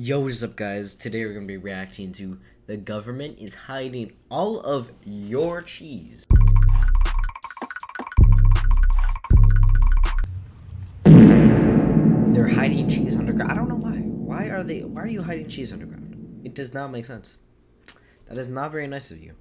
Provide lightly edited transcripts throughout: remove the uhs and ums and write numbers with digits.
Yo, what's up, guys? Today we're going to be reacting to the government is hiding all of your cheese. They're hiding cheese underground. I don't know why. Why are you hiding cheese underground? It does not make sense. That is not very nice of you.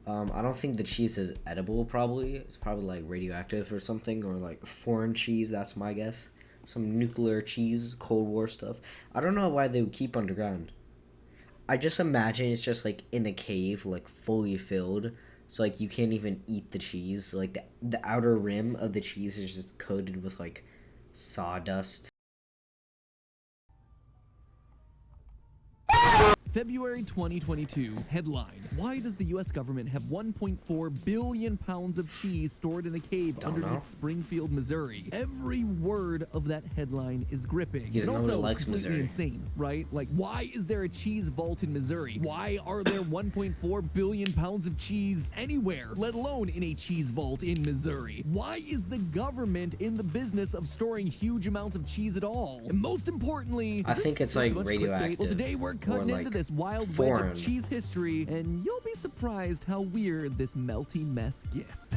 I don't think the cheese is edible, probably. It's probably like radioactive or something, or like foreign cheese, that's my guess. Some nuclear cheese, Cold War stuff. I don't know why they would keep underground. I just imagine it's just like in a cave, like fully filled. So like you can't even eat the cheese. Like the outer rim of the cheese is just coated with like sawdust. February 2022, headline: Why does the U.S. government have 1.4 billion pounds of cheese stored in a cave underneath Springfield, Missouri? Every word of that headline is gripping. Because and no one also likes completely Missouri. insane, right? Like, why is there a cheese vault in Missouri? Why are there 1.4 billion pounds of cheese anywhere, let alone in a cheese vault in Missouri? Why is the government in the business of storing huge amounts of cheese at all? And most importantly, I think it's like radioactive. Well, today we're cutting into this wild wedge of cheese history, and you'll be surprised how weird this melty mess gets.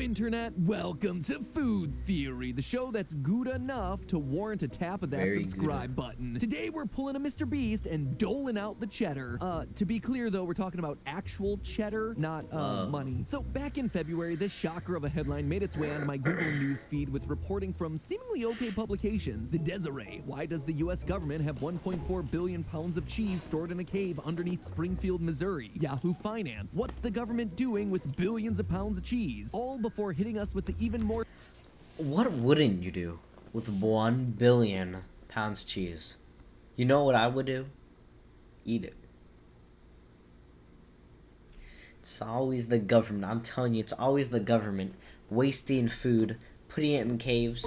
Internet, welcome to Food Theory, the show that's good enough to warrant a tap of that subscribe button. Today we're pulling a Mr. Beast and doling out the cheddar. To be clear though, we're talking about actual cheddar, not money. So back in February, this shocker of a headline made its way onto my Google News feed with reporting from seemingly okay publications. The Deseret: Why does the US government have 1.4 billion pounds of cheese stored in a cave underneath Springfield, Missouri? Yahoo Finance: What's the government doing with billions of pounds of cheese? All before hitting us with the even more. What wouldn't you do with 1 billion pounds of cheese? You know what I would do? Eat it. It's always the government. I'm telling you, it's always the government wasting food, putting it in caves.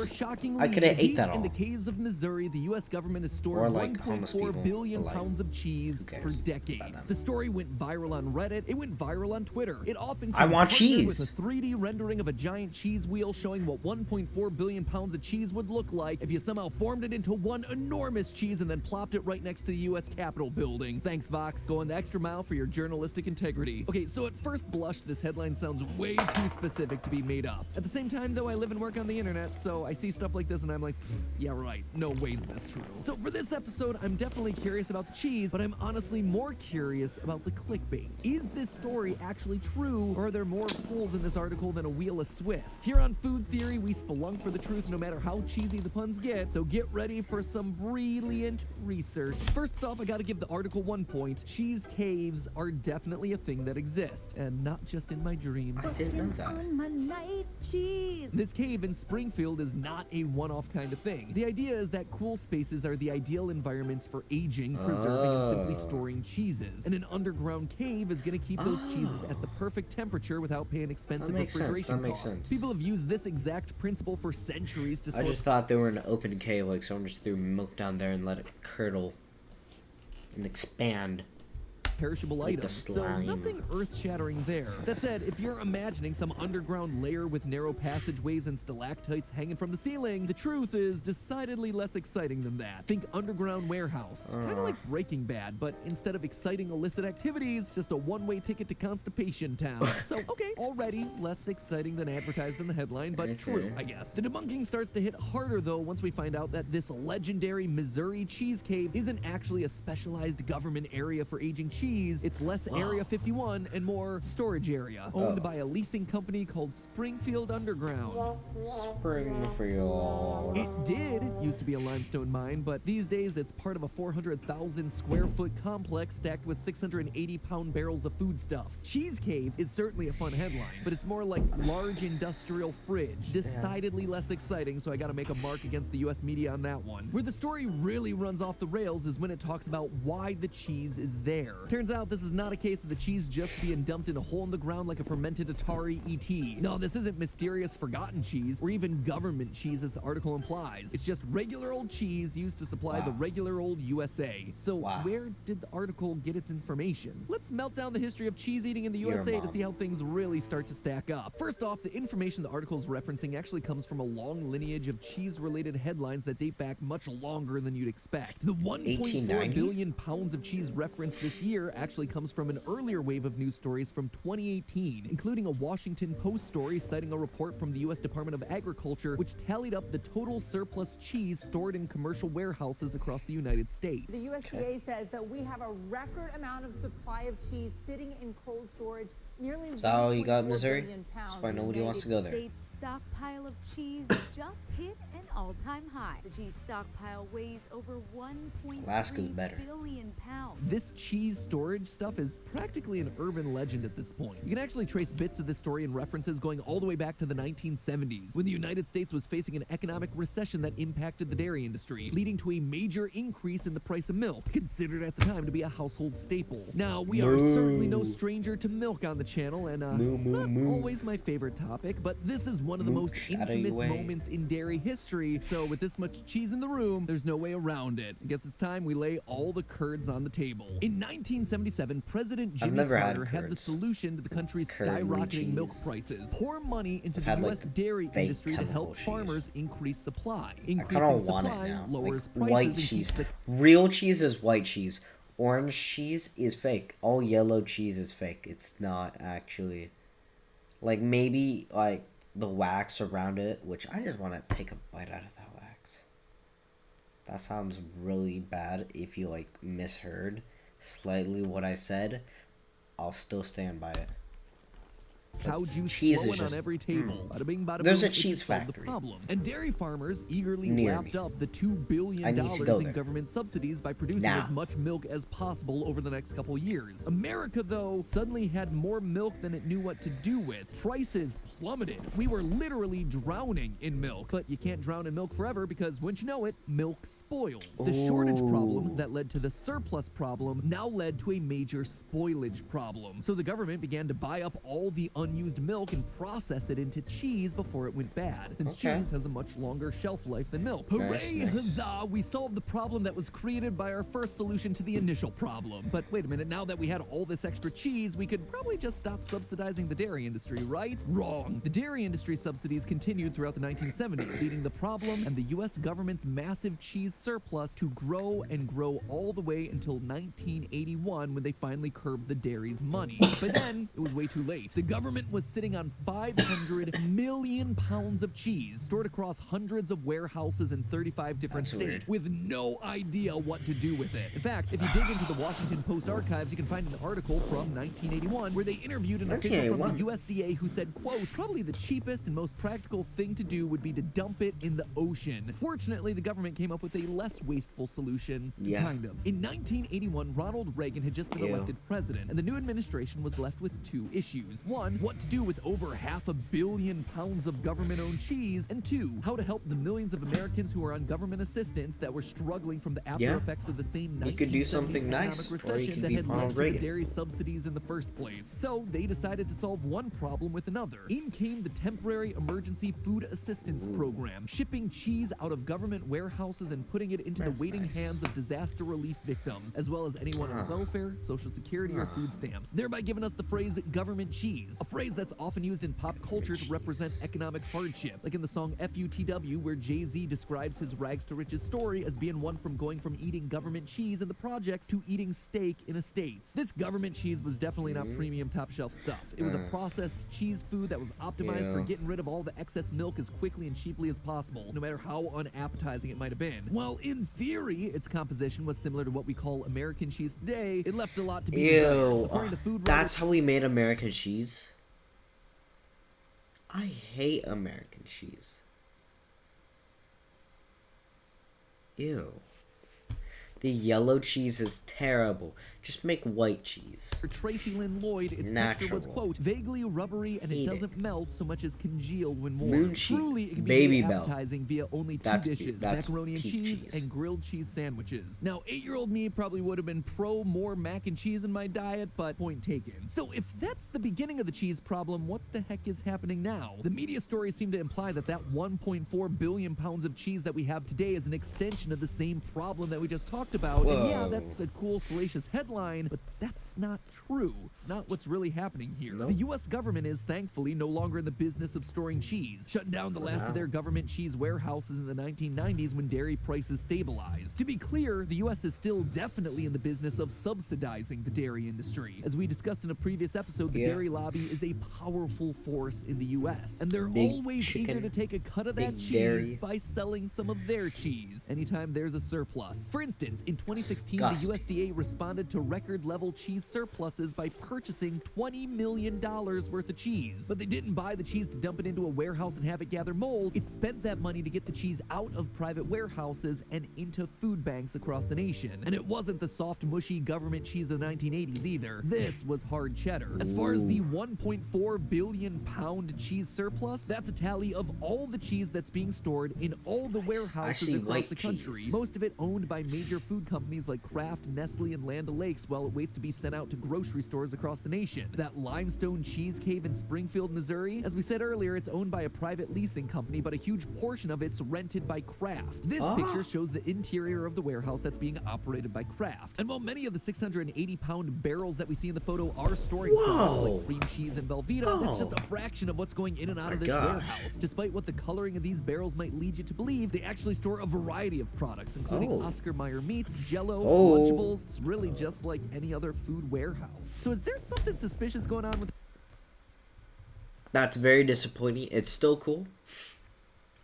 I could have ate that all. In the caves of Missouri, the U.S. government has stored like 1.4 billion pounds of cheese for decades. The story went viral on Reddit. It went viral on Twitter. It often I want cheese with a 3D rendering of a giant cheese wheel showing what 1.4 billion pounds of cheese would look like if you somehow formed it into one enormous cheese and then plopped it right next to the U.S. Capitol building. Thanks, Vox. Going the extra mile for your journalistic integrity. Okay, so at first blush, this headline sounds way too specific to be made up. At the same time, though, I live and work on the internet, so I see stuff like this and I'm like, yeah, right, no way's this true. So for this episode, I'm definitely curious about the cheese, but I'm honestly more curious about the clickbait. Is this story actually true, or are there more holes in this article than a wheel of Swiss? Here on Food Theory, we spelunk for the truth no matter how cheesy the puns get, so get ready for some brilliant research. First off, I gotta give the article 1 point. Cheese caves are definitely a thing that exist, and not just in my dreams. I didn't know that. On my night cheese. This cave in Springfield is not a one-off kind of thing. The idea is that cool spaces are the ideal environments for aging, preserving, and simply storing cheeses. And an underground cave is going to keep those cheeses at the perfect temperature without paying expensive refrigeration costs. People have used this exact principle for centuries to store. I just thought they were in an open cave, like someone just threw milk down there and let it curdle and expand. Perishable like items, so nothing earth-shattering there. That said, if you're imagining some underground lair with narrow passageways and stalactites hanging from the ceiling, the truth is decidedly less exciting than that. Think underground warehouse, kind of like Breaking Bad, but instead of exciting illicit activities, just a one-way ticket to Constipation Town. So, okay, already less exciting than advertised in the headline, but true, I guess. The debunking starts to hit harder, though, once we find out that this legendary Missouri cheese cave isn't actually a specialized government area for aging cheese. It's less Area 51 and more storage area, owned by a leasing company called Springfield Underground. Springfield. It used to be a limestone mine, but these days it's part of a 400,000 square foot complex stacked with 680-pound barrels of foodstuffs. Cheese Cave is certainly a fun headline, but it's more like large industrial fridge. Decidedly less exciting, so I gotta make a mark against the US media on that one. Where the story really runs off the rails is when it talks about why the cheese is there. Turns out this is not a case of the cheese just being dumped in a hole in the ground like a fermented Atari ET. No, this isn't mysterious forgotten cheese or even government cheese as the article implies. It's just regular old cheese used to supply the regular old USA. So where did the article get its information? Let's melt down the history of cheese eating in the USA to see how things really start to stack up. First off, the information the article is referencing actually comes from a long lineage of cheese-related headlines that date back much longer than you'd expect. The 1.4 billion pounds of cheese referenced this year actually comes from an earlier wave of news stories from 2018, including a Washington Post story citing a report from the U.S. Department of Agriculture which tallied up the total surplus cheese stored in commercial warehouses across the United States. The USDA says that we have a record amount of supply of cheese sitting in cold storage. Nearly Is that all you got, 1.4 Missouri? billion pounds. That's why nobody wants to go there. State's stockpile of cheese just hit an all-time high. The cheese stockpile weighs over 1.3 Alaska's better. billion pounds. This cheese storage stuff is practically an urban legend at this point. You can actually trace bits of this story and references going all the way back to the 1970s, when the United States was facing an economic recession that impacted the dairy industry, leading to a major increase in the price of milk, considered at the time to be a household staple. Now, we are certainly no stranger to milk on the channel, and it's not always my favorite topic, but this is one of the most infamous moments in dairy history, so with this much cheese in the room, there's no way around it. I guess it's time we lay all the curds on the table. In 1977, President Jimmy Carter had the solution to the country's skyrocketing milk prices. Pour money into the U.S. dairy industry to help farmers increase supply. Increasing supply lowers prices. White cheese. Real cheese is white cheese. Orange cheese is fake. All yellow cheese is fake. It's not actually. Like, maybe, like, the wax around it, which I just want to take a bite out of that wax. That sounds really bad. If you, like, misheard slightly what I said, I'll still stand by it. Cow juice cheese flowing is just, on every table. Bada bing, bada There's boom, a cheese factory. The problem. And dairy farmers eagerly Near lapped me. up the $2 billion in government subsidies by producing as much milk as possible over the next couple years. America, though, suddenly had more milk than it knew what to do with. Prices plummeted. We were literally drowning in milk. But you can't drown in milk forever because, once you know it, milk spoils. The shortage problem that led to the surplus problem now led to a major spoilage problem. So the government began to buy up all the unused milk and process it into cheese before it went bad, since cheese has a much longer shelf life than milk. Hooray, huzzah, we solved the problem that was created by our first solution to the initial problem. But wait a minute, now that we had all this extra cheese, we could probably just stop subsidizing the dairy industry, right? Wrong. The dairy industry subsidies continued throughout the 1970s, leading the problem and the US government's massive cheese surplus to grow and grow all the way until 1981, when they finally curbed the dairy's money. But then, it was way too late. The government was sitting on 500 million pounds of cheese stored across hundreds of warehouses in 35 different states with no idea what to do with it. In fact, if you dig into the Washington Post archives, you can find an article from 1981 where they interviewed an official from the USDA who said, quote, probably the cheapest and most practical thing to do would be to dump it in the ocean. Fortunately, the government came up with a less wasteful solution, kind of. In 1981, Ronald Reagan had just been elected president, and the new administration was left with two issues. One, what to do with over 500 million pounds of government-owned cheese, and two, how to help the millions of Americans who are on government assistance that were struggling from the after effects of the same 1970s economic recession that had led to the dairy subsidies in the first place. So they decided to solve one problem with another. In came the Temporary Emergency Food Assistance Program, shipping cheese out of government warehouses and putting it into the waiting hands of disaster relief victims, as well as anyone on welfare, Social Security, or food stamps, thereby giving us the phrase government cheese, a phrase that's often used in pop culture to represent economic hardship, like in the song FUTW, where Jay-Z describes his rags to riches story as being one from going from eating government cheese in the projects to eating steak in estates. This government cheese was definitely not premium top shelf stuff. It was a processed cheese food that was optimized for getting rid of all the excess milk as quickly and cheaply as possible, no matter how unappetizing it might have been. While in theory, its composition was similar to what we call American cheese today, it left a lot to be desired. According to food that's how we made American cheese? I hate American cheese. Ew. The yellow cheese is terrible. Just make white cheese. For Tracy Lynn Lloyd, its texture was, Natural. quote, vaguely rubbery and it Hate doesn't melt so much as congeal when warm. Moon cheese. Truly, it can be Baby made Bell. appetizing via only two That's dishes, that's macaroni and peak cheese, cheese. and grilled cheese sandwiches. Now, 8-year-old me probably would have been pro more mac and cheese in my diet, but point taken. So if that's the beginning of the cheese problem, what the heck is happening now? The media stories seem to imply that 1.4 billion pounds of cheese that we have today is an extension of the same problem that we just talked about. And yeah, Whoa. that's a cool, salacious headline, but that's not true. It's not what's really happening here. Nope. The U.S. government is, thankfully, no longer in the business of storing cheese, shutting down the last of their government cheese warehouses in the 1990s when dairy prices stabilized. To be clear, the U.S. is still definitely in the business of subsidizing the dairy industry. As we discussed in a previous episode, the Yeah. dairy lobby is a powerful force in the U.S., and they're Big always eager chicken, to take a cut of that big cheese dairy. by selling some of their cheese anytime there's a surplus. For instance, in 2016, Disgusting. the USDA responded to record-level cheese surpluses by purchasing $20 million worth of cheese. But they didn't buy the cheese to dump it into a warehouse and have it gather mold. It spent that money to get the cheese out of private warehouses and into food banks across the nation. And it wasn't the soft, mushy government cheese of the 1980s either. This was hard cheddar. As far as the 1.4 billion pound cheese surplus, that's a tally of all the cheese that's being stored in all the warehouses see across white the country. cheese. Most of it owned by major food companies like Kraft, Nestle, and Land O'Lakes while it waits to be sent out to grocery stores across the nation. That Limestone Cheese Cave in Springfield, Missouri, as we said earlier, it's owned by a private leasing company, but a huge portion of it's rented by Kraft. This picture shows the interior of the warehouse that's being operated by Kraft. And while many of the 680-pound barrels that we see in the photo are storing products Whoa. like cream cheese and Velveeta, that's just a fraction of what's going in and out of this gosh. warehouse. Despite what the coloring of these barrels might lead you to believe, they actually store a variety of products, including Oh. Oscar Mayer meats, Jell-O, Oh. Lunchables. It's really just like any other food warehouse. So is there something suspicious going on with That's very disappointing. It's still cool.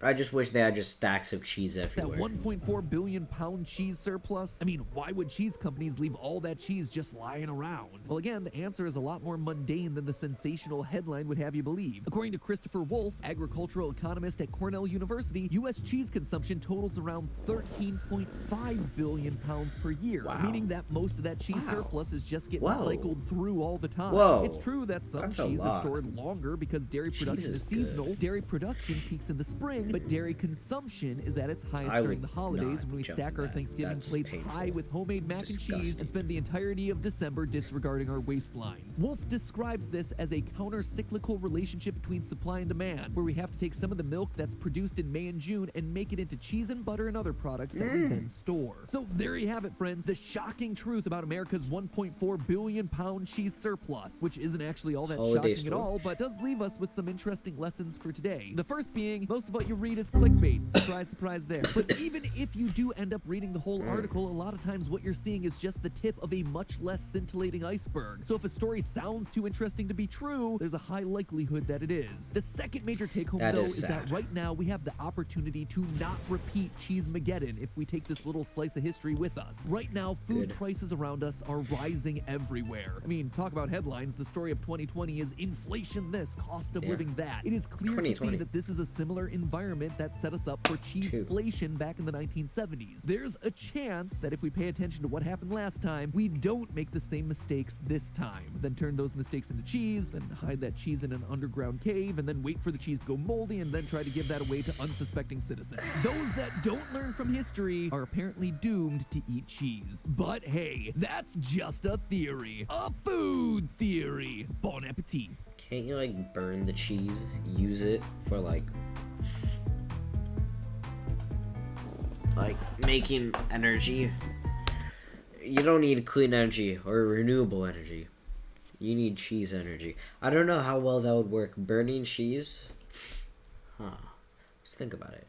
I just wish they had just stacks of cheese that everywhere. 1.4 billion pound cheese surplus? I mean, why would cheese companies leave all that cheese just lying around? Well, again, the answer is a lot more mundane than the sensational headline would have you believe. According to Christopher Wolf, agricultural economist at Cornell University, U.S. cheese consumption totals around 13.5 billion pounds per year, Wow. meaning that most of that cheese Wow. surplus is just getting Whoa. cycled through all the time. Whoa. It's true that some That's a cheese is lot. stored longer because dairy production Cheese is is good. seasonal. Dairy production peaks in the spring, but dairy consumption is at its highest I during would the holidays not when we jump stack our that. Thanksgiving That's plates painful. high with homemade mac and cheese Disgusting. and spend the entirety of December disregarding our waistlines. Wolf describes this as a counter-cyclical relationship between supply and demand, where we have to take some of the milk that's produced in May and June and make it into cheese and butter and other products that we then store. So there you have it, friends, the shocking truth about America's 1.4 billion pound cheese surplus, which isn't actually all that Holiday shocking at store. all, but does leave us with some interesting lessons for today. The first being, most of what you read is clickbait. Surprise, surprise there. But even if you do end up reading the whole article, a lot of times what you're seeing is just the tip of a much less scintillating iceberg. So if a story sounds too interesting to be true, there's a high likelihood that it is. The second major take home, That though, is is that sad. right now we have the opportunity to not repeat Cheesemageddon if we take this little slice of history with us. Right now, food Good. prices around us are rising everywhere. I mean, talk about headlines. The story of 2020 is inflation this, cost of Yeah. living that. It is clear to see 2020. that this is a similar environment that set us up for cheeseflation back in the 1970s. There's a chance that if we pay attention to what happened last time, we don't make the same mistakes this time. Then turn those mistakes into cheese, then hide that cheese in an underground cave, and then wait for the cheese to go moldy, and then try to give that away to unsuspecting citizens. Those that don't learn from history are apparently doomed to eat cheese. But hey, that's just a theory. A food theory. Bon appetit. Can't you like burn the cheese? Use it for like making energy. You don't need clean energy or renewable energy. You need cheese energy. I don't know how well that would work. Burning cheese? Let's think about it.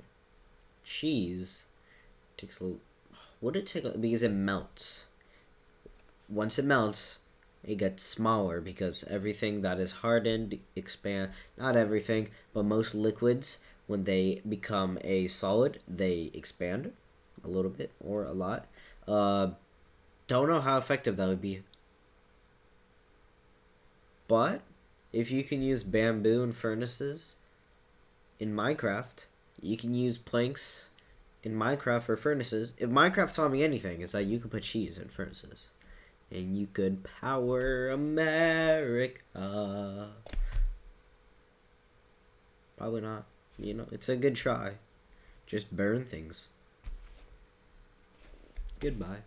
Cheese takes a little... Would it take... Because it melts. Once it melts, it gets smaller because everything that is hardened expand... Not everything, but most liquids, when they become a solid, they expand a little bit or a lot. Don't know how effective that would be. But if you can use bamboo and furnaces in Minecraft, you can use planks in Minecraft for furnaces. If Minecraft taught me anything, it's that you could put cheese in furnaces. And you could power America. Probably not. You know, it's a good try. Just burn things. Goodbye.